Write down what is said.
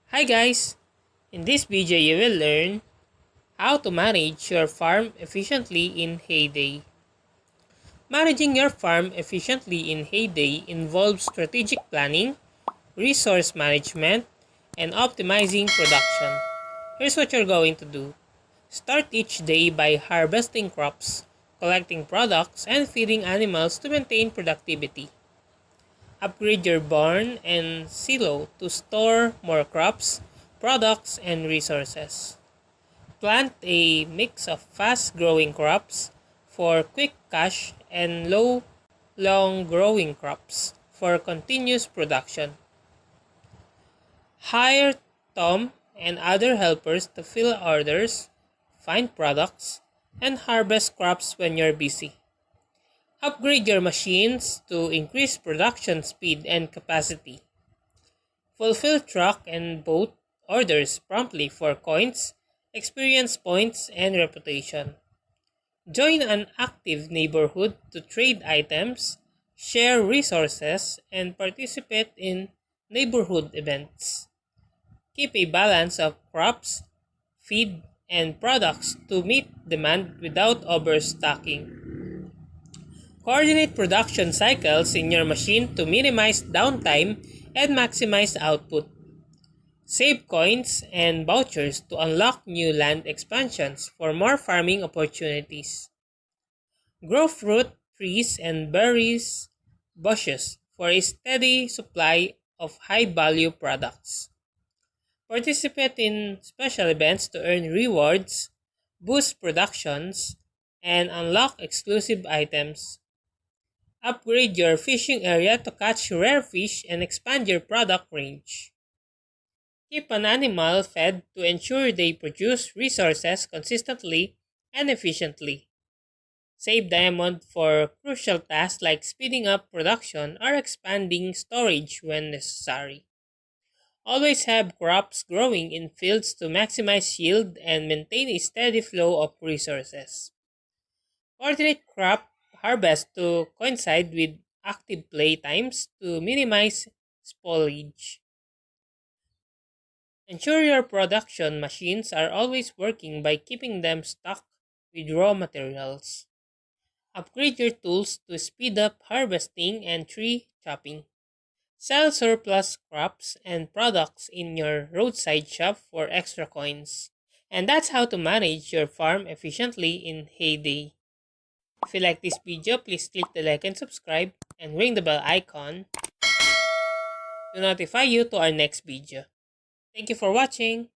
Hi guys! In this video you will learn how to manage your farm efficiently in Heyday. Managing your farm efficiently in Heyday involves strategic planning, resource management, and optimizing production. Here's what you're going to do. Start each day by harvesting crops, collecting products, and feeding animals to maintain productivity. Upgrade your barn and silo to store more crops, products, and resources. Plant a mix of fast-growing crops for quick cash and long-growing crops for continuous production. Hire Tom and other helpers to fill orders, find products, and harvest crops when you're busy. Upgrade your machines to increase production speed and capacity. Fulfill truck and boat orders promptly for coins, experience points, and reputation. Join an active neighborhood to trade items, share resources, and participate in neighborhood events. Keep a balance of crops, feed, and products to meet demand without overstocking. Coordinate production cycles in your machine to minimize downtime and maximize output. Save coins and vouchers to unlock new land expansions for more farming opportunities. Grow fruit, trees, and berries bushes for a steady supply of high-value products. Participate in special events to earn rewards, boost productions, and unlock exclusive items. Upgrade your fishing area to catch rare fish and expand your product range. Keep an animal fed to ensure they produce resources consistently and efficiently. Save diamond for crucial tasks like speeding up production or expanding storage when necessary. Always have crops growing in fields to maximize yield and maintain a steady flow of resources. Coordinate crop harvest to coincide with active play times to minimize spoilage. Ensure your production machines are always working by keeping them stocked with raw materials. Upgrade your tools to speed up harvesting and tree chopping. Sell surplus crops and products in your roadside shop for extra coins. And that's how to manage your farm efficiently in Heyday. If you like this video, please click the like and subscribe and ring the bell icon to notify you to our next video. Thank you for watching.